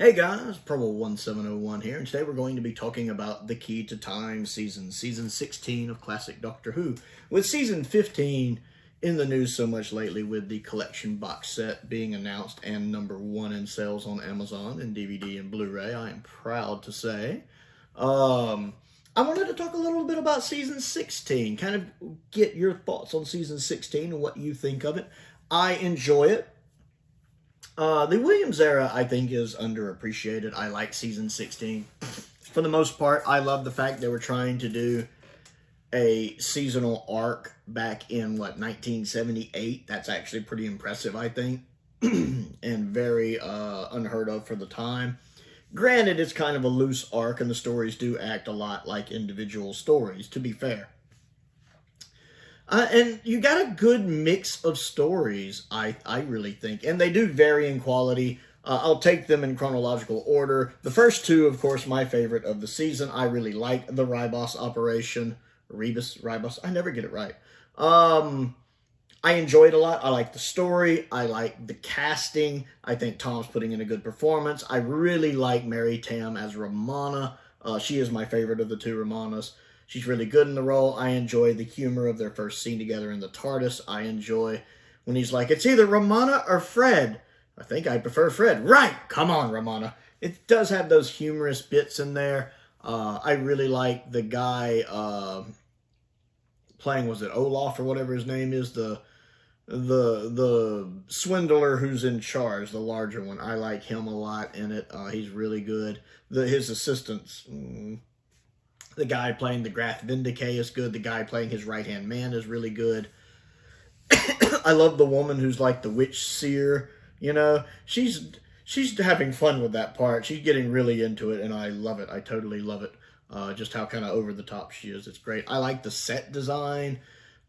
Hey guys, Prowl1701 here, and today we're going to be talking about The Key to Time season 16 of Classic Doctor Who, with season 15 in the news so much lately with the collection box set being announced and #1 in sales on Amazon and DVD and Blu-ray. I am proud to say. I wanted to talk a little bit about season 16, kind of get your thoughts on season 16 and what you think of it. I enjoy it. The Williams era, I think, is underappreciated. I like season 16. For the most part, I love the fact they were trying to do a seasonal arc back in, 1978. That's actually pretty impressive, I think, and very unheard of for the time. Granted, it's kind of a loose arc, and the stories do act a lot like individual stories, to be fair. And you got a good mix of stories, I really think. And they do vary in quality. I'll take them in chronological order. The first two, of course, my favorite of the season. I really like the Ribos operation. Ribos. I never get it right. I enjoy it a lot. I like the story. I like the casting. I think Tom's putting in a good performance. I really like Mary Tam as Romana. She is my favorite of the two Romanas. She's really good in the role. I enjoy the humor of their first scene together in the Tardis. I enjoy when he's like, it's either Romana or Fred. I think I prefer Fred. Right! Come on, Romana. It does have those humorous bits in there. I really like the guy playing, was it Olaf or whatever his name is? The swindler who's in charge, the larger one. I like him a lot in it. He's really good. His assistants... The guy playing the Graf Vindicay is good. The guy playing his right-hand man is really good. I love the woman who's like the witch seer. You know, she's having fun with that part. She's getting really into it, and I love it. I totally love it. Just how kind of over the top she is. It's great. I like the set design,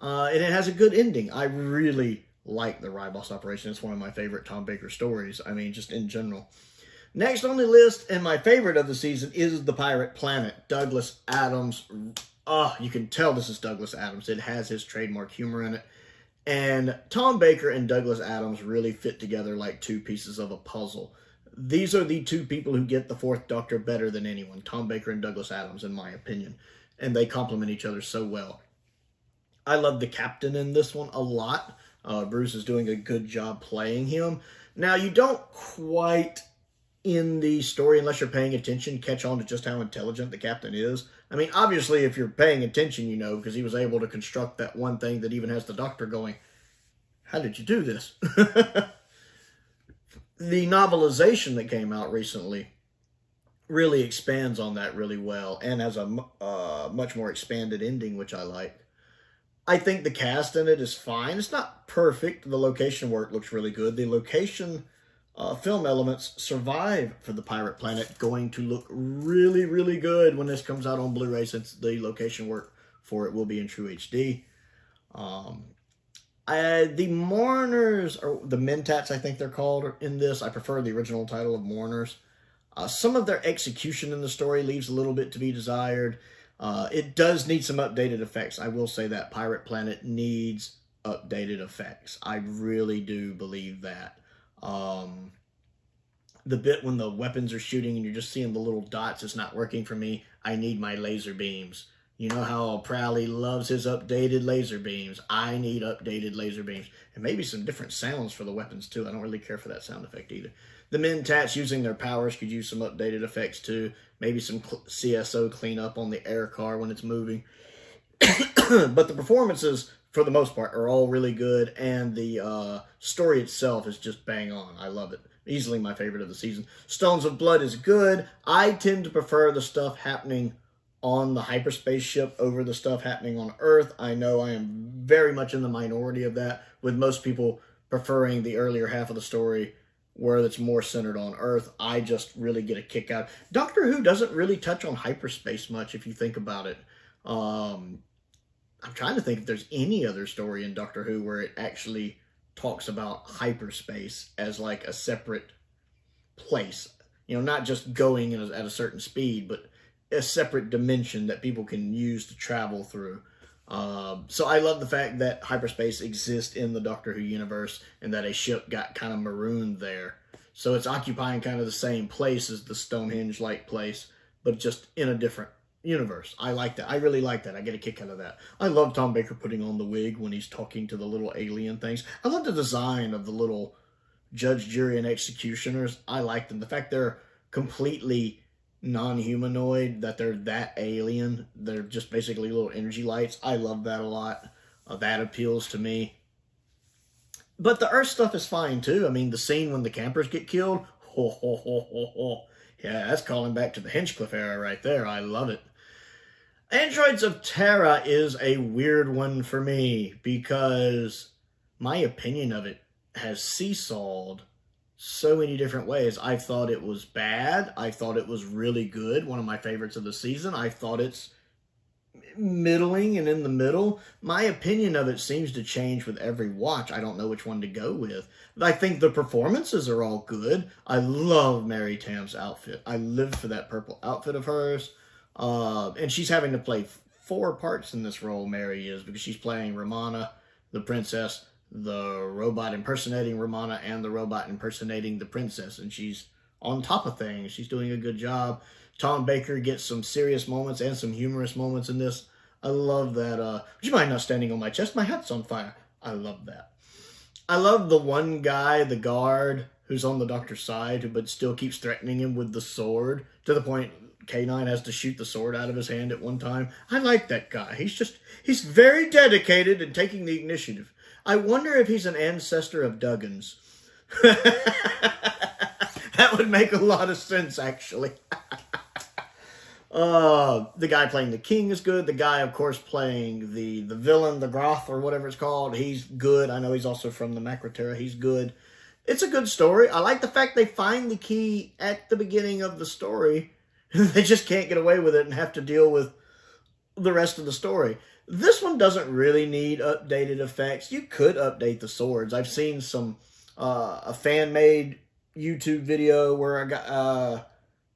and it has a good ending. I really like the Ribos operation. It's one of my favorite Tom Baker stories. I mean, just in general. Next on the list, and my favorite of the season, is The Pirate Planet. Douglas Adams. You can tell this is Douglas Adams. It has his trademark humor in it. And Tom Baker and Douglas Adams really fit together like two pieces of a puzzle. These are the two people who get the Fourth Doctor better than anyone. Tom Baker and Douglas Adams, in my opinion. And they complement each other so well. I love the captain in this one a lot. Bruce is doing a good job playing him. Now, you don't quite... in the story, unless you're paying attention, catch on to just how intelligent the captain is. I mean, obviously, if you're paying attention, you know, because he was able to construct that one thing that even has the Doctor going, how did you do this? The novelization that came out recently really expands on that really well and has a much more expanded ending, which I like. I think the cast in it is fine. It's not perfect. The location work looks really good. The location... film elements survive for the Pirate Planet, going to look really, really good when this comes out on Blu-ray, since the location work for it will be in true HD. The Mourners, or the Mentats, I think they're called in this. I prefer the original title of Mourners. Some of their execution in the story leaves a little bit to be desired. It does need some updated effects. I will say that Pirate Planet needs updated effects. I really do believe that. The bit when the weapons are shooting and you're just seeing the little dots is not working for me. I need my laser beams. You know how Prowl loves his updated laser beams. I need updated laser beams. And maybe some different sounds for the weapons too. I don't really care for that sound effect either. The Mentats using their powers could use some updated effects too. Maybe some CSO cleanup on the air car when it's moving. But the performances, for the most part, are all really good, and the story itself is just bang on. I love it. Easily my favorite of the season. Stones of Blood is good. I tend to prefer the stuff happening on the hyperspace ship over the stuff happening on Earth. I know I am very much in the minority of that, with most people preferring the earlier half of the story where it's more centered on Earth. I just really get a kick out. Doctor Who doesn't really touch on hyperspace much, if you think about it. I'm trying to think if there's any other story in Doctor Who where it actually talks about hyperspace as like a separate place. You know, not just going at a certain speed, but a separate dimension that people can use to travel through. So I love the fact that hyperspace exists in the Doctor Who universe and that a ship got kind of marooned there. So it's occupying kind of the same place as the Stonehenge-like place, but just in a different universe. I like that. I really like that. I get a kick out of that. I love Tom Baker putting on the wig when he's talking to the little alien things. I love the design of the little judge, jury, and executioners. I like them. The fact they're completely non-humanoid, that they're that alien. They're just basically little energy lights. I love that a lot. That appeals to me. But the Earth stuff is fine, too. I mean, the scene when the campers get killed, ho, ho, ho, ho, ho. Yeah, that's calling back to the Hinchcliffe era right there. I love it. Androids of Terra is a weird one for me because my opinion of it has seesawed so many different ways. I thought it was bad. I thought it was really good. One of my favorites of the season. I thought it's middling and in the middle. My opinion of it seems to change with every watch. I don't know which one to go with. I think the performances are all good. I love Mary Tam's outfit. I live for that purple outfit of hers. And she's having to play 4 parts in this role, Mary is, because she's playing Romana, the princess, the robot impersonating Romana, and the robot impersonating the princess. And she's on top of things. She's doing a good job. Tom Baker gets some serious moments and some humorous moments in this. I love that. Would you mind not standing on my chest? My hat's on fire. I love that. I love the one guy, the guard, who's on the doctor's side, but still keeps threatening him with the sword, to the point K9 has to shoot the sword out of his hand at one time. I like that guy. He's very dedicated in taking the initiative. I wonder if he's an ancestor of Duggan's. That would make a lot of sense, actually. The guy playing the king is good. The guy, of course, playing the villain, the Groth, or whatever it's called, he's good. I know he's also from the Macroterra. He's good. It's a good story. I like the fact they find the key at the beginning of the story. They just can't get away with it and have to deal with the rest of the story. This one doesn't really need updated effects. You could update the swords. I've seen some, a fan-made YouTube video where a guy,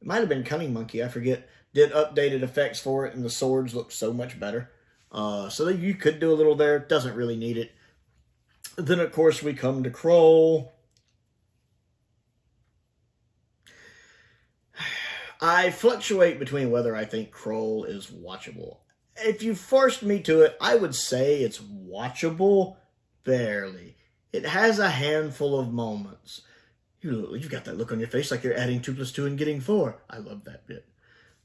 it might have been Cunning Monkey, I forget, did updated effects for it, and the swords look so much better. So you could do a little there. Doesn't really need it. Then, of course, we come to Kroll. I fluctuate between whether I think Kroll is watchable. If you forced me to it, I would say it's watchable, barely. It has a handful of moments. You've got that look on your face like you're adding 2 + 2 and getting 4. I love that bit.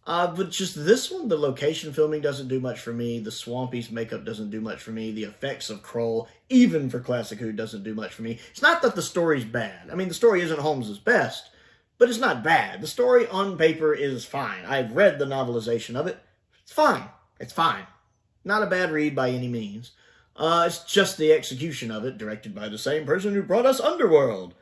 But just this one, the location filming doesn't do much for me. The Swampy's makeup doesn't do much for me. The effects of Kroll, even for Classic Who, doesn't do much for me. It's not that the story's bad. I mean, the story isn't Holmes' best, but it's not bad. The story on paper is fine. I've read the novelization of it. It's fine. It's fine. Not a bad read by any means. It's just the execution of it, directed by the same person who brought us Underworld.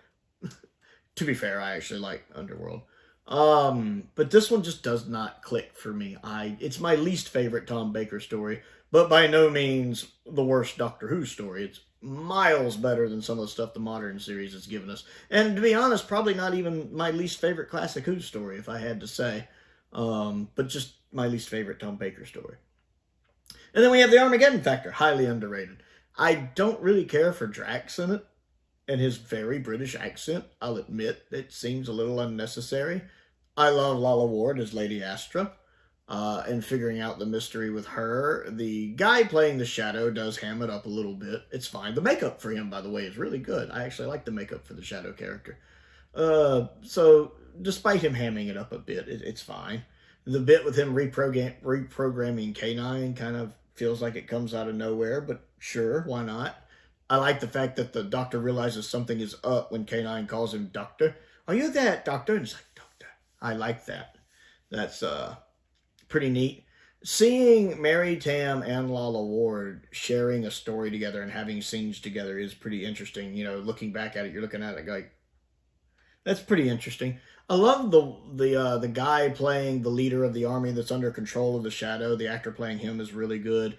To be fair, I actually like Underworld. But this one just does not click for me. It's my least favorite Tom Baker story, but by no means the worst Doctor Who story. It's miles better than some of the stuff the modern series has given us. And to be honest, probably not even my least favorite Classic Who story, if I had to say. But just my least favorite Tom Baker story. And then we have the Armageddon Factor, highly underrated. I don't really care for Drax in it, and his very British accent. I'll admit it seems a little unnecessary. I love Lalla Ward as Lady Astra, and figuring out the mystery with her. The guy playing the Shadow does ham it up a little bit. It's fine. The makeup for him, by the way, is really good. I actually like the makeup for the Shadow character. So, despite him hamming it up a bit, it's fine. The bit with him reprogramming K9 kind of feels like it comes out of nowhere, but sure, why not? I like the fact that the Doctor realizes something is up when K9 calls him Doctor. Are you that, Doctor? And he's like, Doctor. I like that. That's pretty neat. Seeing Mary Tam and Lalla Ward sharing a story together and having scenes together is pretty interesting. You know, looking back at it, you're looking at it like, that's pretty interesting. I love the guy playing the leader of the army that's under control of the Shadow. The actor playing him is really good.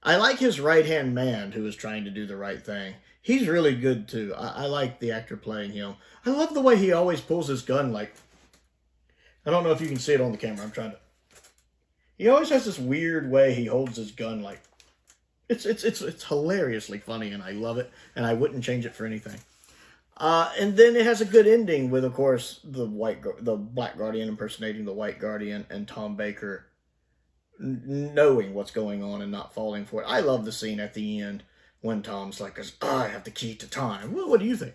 I like his right-hand man who is trying to do the right thing. He's really good, too. I like the actor playing him. I love the way he always pulls his gun like... I don't know if you can see it on the camera. I'm trying to... He always has this weird way he holds his gun like... It's hilariously funny, and I love it, and I wouldn't change it for anything. And then it has a good ending with, of course, the Black Guardian impersonating the White Guardian, and Tom Baker knowing what's going on and not falling for it. I love the scene at the end when Tom's like, I have the key to time. Well, what do you think?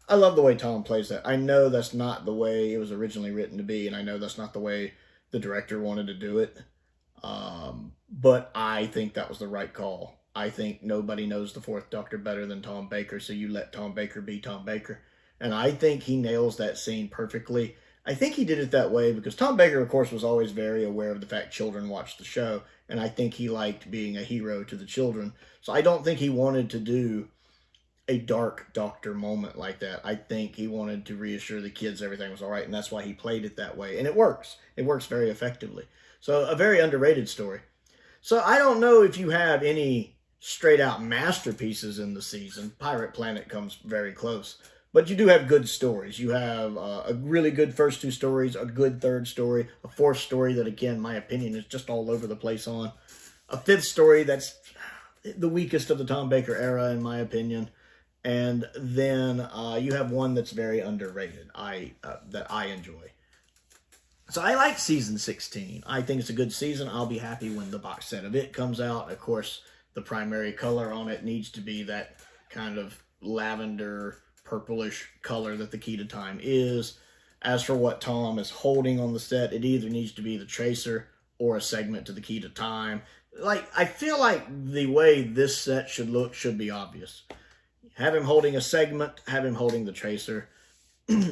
I love the way Tom plays that. I know that's not the way it was originally written to be, and I know that's not the way the director wanted to do it. But I think that was the right call. I think nobody knows the Fourth Doctor better than Tom Baker, so you let Tom Baker be Tom Baker. And I think he nails that scene perfectly. I think he did it that way because Tom Baker, of course, was always very aware of the fact children watched the show, and I think he liked being a hero to the children. So I don't think he wanted to do a dark Doctor moment like that. I think he wanted to reassure the kids everything was all right, and that's why he played it that way. And it works. It works very effectively. So a very underrated story. So I don't know if you have any straight-out masterpieces in the season. Pirate Planet comes very close. But you do have good stories. You have a really good first two stories, a good third story, a fourth story that, again, my opinion, is just all over the place on. A fifth story that's the weakest of the Tom Baker era, in my opinion. And then you have one that's very underrated, that I enjoy. So I like season 16. I think it's a good season. I'll be happy when the box set of it comes out. Of course, the primary color on it needs to be that kind of lavender, purplish color that the Key to Time is. As for what Tom is holding on the set, it either needs to be the tracer or a segment to the Key to Time. Like, I feel like the way this set should look should be obvious. Have him holding a segment, have him holding the tracer.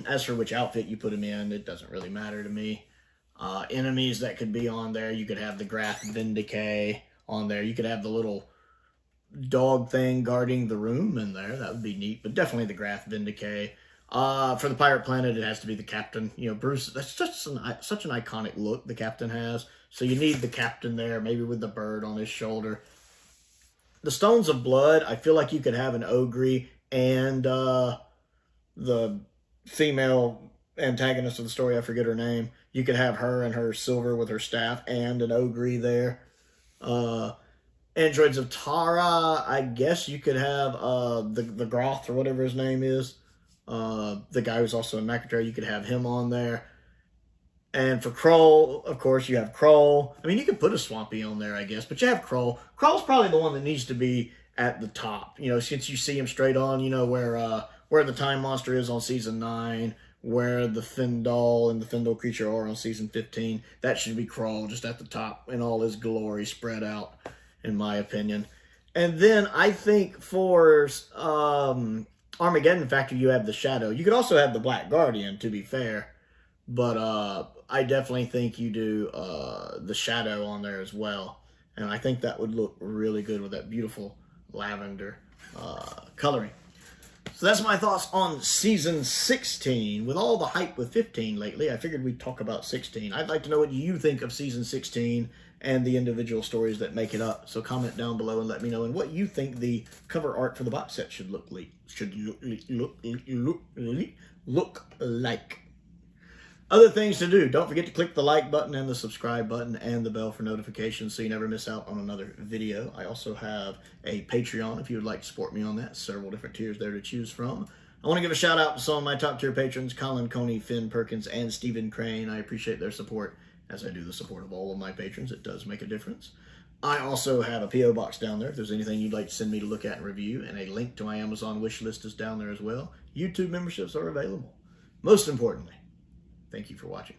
As for which outfit you put him in, it doesn't really matter to me. Enemies that could be on there, you could have the Graf Vindicay on there. You could have the little dog thing guarding the room in there. That would be neat, but definitely the Graf Vindicay. For the Pirate Planet, it has to be the Captain. You know, Bruce, that's just such an iconic look the Captain has. So you need the Captain there, maybe with the bird on his shoulder. The Stones of Blood, I feel like you could have an Ogre and the female antagonist of the story, I forget her name. You could have her and her silver with her staff and an Ogre there. Androids of Tara, I guess you could have the Groth or whatever his name is. The guy who's also in McIntyre, you could have him on there. And for Kroll, of course, you have Kroll. I mean, you could put a Swampy on there, I guess, but you have Kroll. Kroll's probably the one that needs to be at the top. You know, since you see him straight on, you know, where the Time Monster is on season 9, where the Findal and the Findal creature are on season 15. That should be Kroll just at the top in all his glory spread out, in my opinion. And then I think for Armageddon Factor, you have the Shadow. You could also have the Black Guardian, to be fair. But I definitely think you do the Shadow on there as well. And I think that would look really good with that beautiful lavender coloring. So that's my thoughts on season 16. With all the hype with 15 lately, I figured we'd talk about 16. I'd like to know what you think of season 16 and the individual stories that make it up. So comment down below and let me know and what you think the cover art for the box set should look like. Other things to do. Don't forget to click the like button and the subscribe button and the bell for notifications so you never miss out on another video. I also have a Patreon if you would like to support me on that. Several different tiers there to choose from. I want to give a shout out to some of my top tier patrons, Colin Coney, Finn Perkins, and Stephen Crane. I appreciate their support, as I do the support of all of my patrons. It does make a difference. I also have a P.O. box down there if there's anything you'd like to send me to look at and review, and a link to my Amazon wish list is down there as well. YouTube memberships are available. Most importantly, thank you for watching.